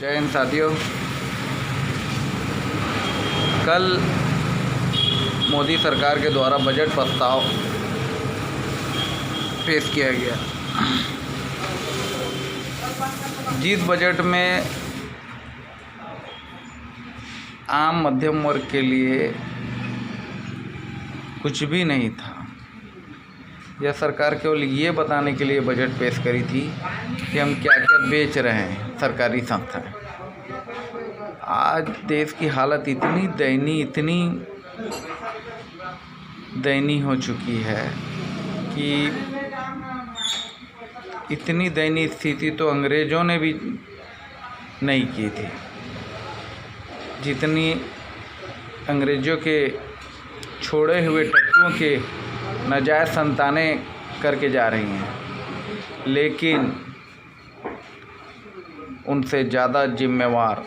जय हिंद साथियों। कल मोदी सरकार के द्वारा बजट प्रस्ताव पेश किया गया, जिस बजट में आम मध्यम वर्ग के लिए कुछ भी नहीं था। यह सरकार केवल ये बताने के लिए बजट पेश करी थी कि हम क्या क्या बेच रहे हैं सरकारी संस्थाएं। आज देश की हालत इतनी दयनीय हो चुकी है कि इतनी दयनीय स्थिति तो अंग्रेज़ों ने भी नहीं की थी, जितनी अंग्रेज़ों के छोड़े हुए टट्टुओं के नाजायज़ संतानें करके जा रही हैं। लेकिन उनसे ज़्यादा जिम्मेवार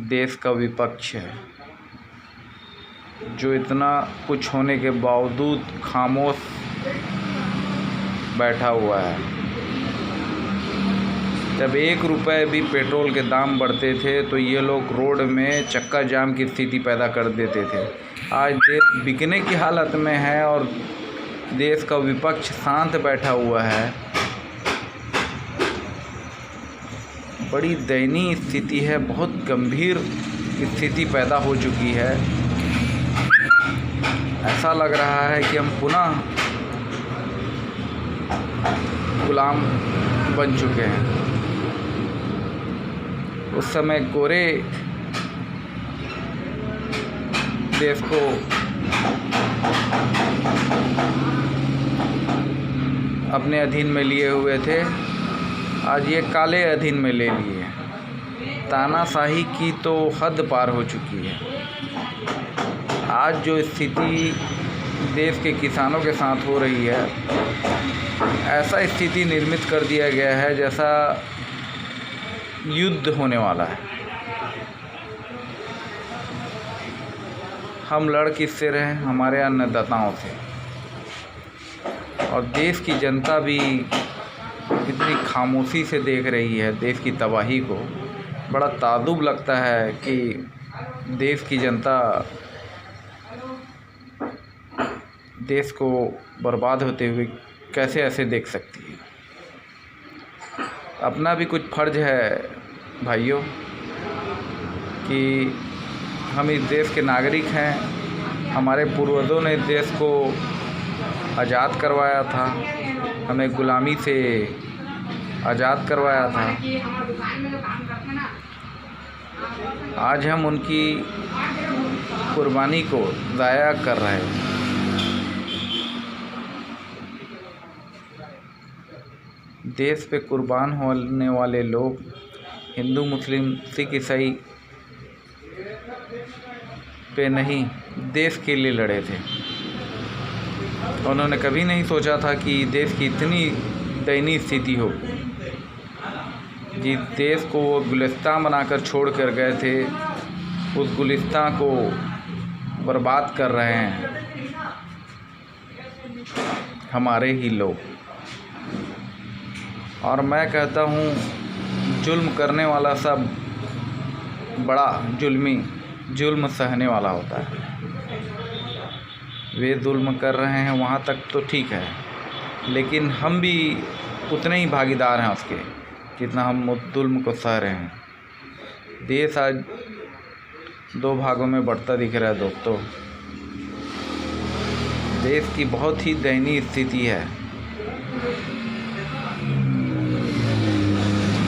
देश का विपक्ष है, जो इतना कुछ होने के बावजूद खामोश बैठा हुआ है। जब 1 रुपये भी पेट्रोल के दाम बढ़ते थे तो ये लोग रोड में चक्का जाम की स्थिति पैदा कर देते थे। आज देश बिकने की हालत में है और देश का विपक्ष शांत बैठा हुआ है। बड़ी दयनीय स्थिति है, बहुत गंभीर स्थिति पैदा हो चुकी है। ऐसा लग रहा है कि हम पुनः गुलाम बन चुके हैं। उस समय गोरे देश को अपने अधीन में लिए हुए थे, आज ये काले अधीन में ले लिए। तानाशाही की तो हद पार हो चुकी है। आज जो स्थिति देश के किसानों के साथ हो रही है, ऐसा स्थिति निर्मित कर दिया गया है जैसा युद्ध होने वाला है। हम लड़ किससे रहे? हमारे अन्नदाताओं से। और देश की जनता भी इतनी खामोशी से देख रही है देश की तबाही को। बड़ा ताज्जुब लगता है कि देश की जनता देश को बर्बाद होते हुए कैसे ऐसे देख सकती है। अपना भी कुछ फ़र्ज़ है भाइयों कि हम इस देश के नागरिक हैं। हमारे पूर्वजों ने देश को आज़ाद करवाया था, हमें गुलामी से आज़ाद करवाया था। आज हम उनकी कुर्बानी को ज़ाया कर रहे हैं। देश पे कुर्बान होने वाले लोग हिंदू, मुस्लिम, सिख, ईसाई पे नहीं, देश के लिए लड़े थे। उन्होंने कभी नहीं सोचा था कि देश की इतनी दयनीय स्थिति हो। जिस देश को वो गुलिस्तान बनाकर छोड़ कर गए थे, उस गुलिस्तान को बर्बाद कर रहे हैं हमारे ही लोग। और मैं कहता हूँ, जुल्म करने वाला सब बड़ा जुल्म सहने वाला होता है। वे जुल्म कर रहे हैं वहाँ तक तो ठीक है, लेकिन हम भी उतने ही भागीदार हैं उसके जितना हम जुल्म को सह रहे हैं। देश आज 2 भागों में बढ़ता दिख रहा है दोस्तों। देश की बहुत ही दयनीय स्थिति है।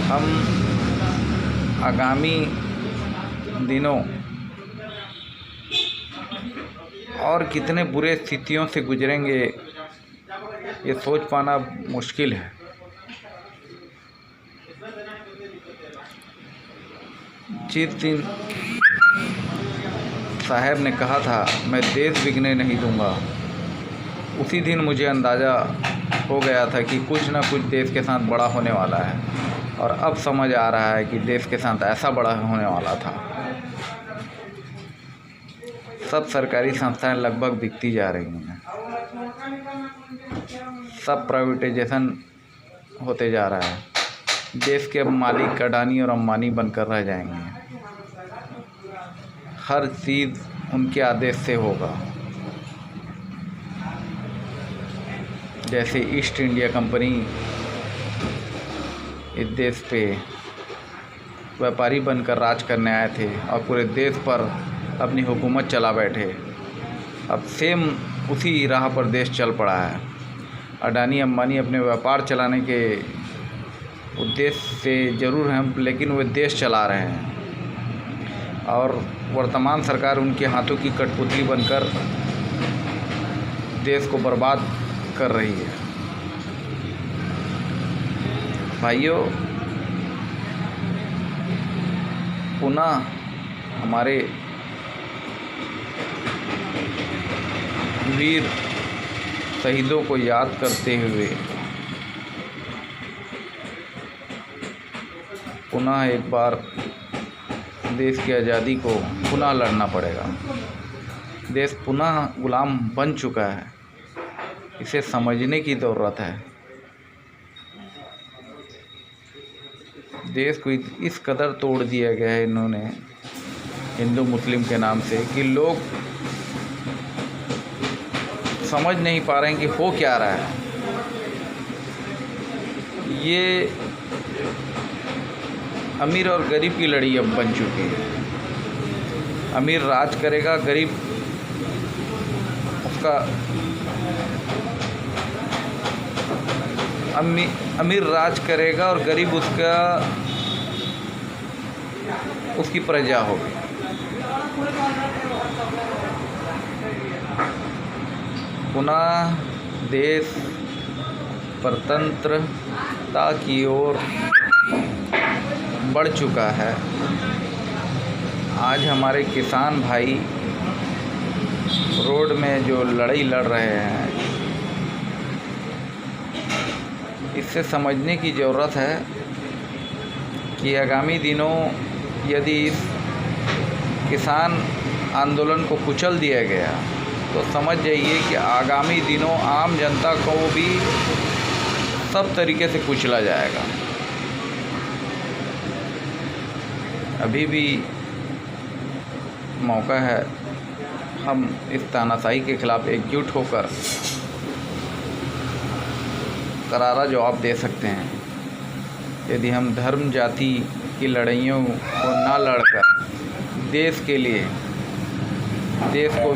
हम आगामी दिनों और कितने बुरे स्थितियों से गुजरेंगे, ये सोच पाना मुश्किल है। जिस दिन साहब ने कहा था मैं देश बिकने नहीं दूंगा, उसी दिन मुझे अंदाज़ा हो गया था कि कुछ ना कुछ देश के साथ बड़ा होने वाला है। और अब समझ आ रहा है कि देश के साथ ऐसा बड़ा होने वाला था। सब सरकारी संस्थाएं लगभग बिकती जा रही हैं, सब प्राइवेटाइजेशन होते जा रहा है। देश के मालिक अडानी और अंबानी बनकर रह जाएंगे। हर चीज़ उनके आदेश से होगा। जैसे ईस्ट इंडिया कंपनी इस देश पे व्यापारी बनकर राज करने आए थे और पूरे देश पर अपनी हुकूमत चला बैठे। अब सेम उसी राह पर देश चल पड़ा है। अडानी अंबानी अपने व्यापार चलाने के उद्देश्य से ज़रूर हैं, लेकिन वे देश चला रहे हैं और वर्तमान सरकार उनके हाथों की कठपुतली बनकर देश को बर्बाद कर रही है। भाइयों, पुनः हमारे वीर शहीदों को याद करते हुए पुनः एक बार देश की आज़ादी को पुनः लड़ना पड़ेगा। देश पुनः गुलाम बन चुका है, इसे समझने की ज़रूरत है। देश को इस कदर तोड़ दिया गया है इन्होंने हिंदू मुस्लिम के नाम से कि लोग समझ नहीं पा रहे हैं कि हो क्या रहा है। ये अमीर और गरीब की लड़ाई अब बन चुकी है। अमीर राज करेगा, गरीब उसका अमीर राज करेगा और गरीब उसकी प्रजा होगी। पुनः देश परतंत्रता की ओर बढ़ चुका है। आज हमारे किसान भाई रोड में जो लड़ाई लड़ रहे हैं, इससे समझने की ज़रूरत है कि आगामी दिनों यदि इस किसान आंदोलन को कुचल दिया गया तो समझ जाइए कि आगामी दिनों आम जनता को भी सब तरीके से कुचला जाएगा। अभी भी मौका है, हम इस तानाशाही के खिलाफ़ एकजुट होकर करारा जवाब दे सकते हैं। यदि हम धर्म जाति की लड़ाइयों को न लड़कर देश के लिए, देश को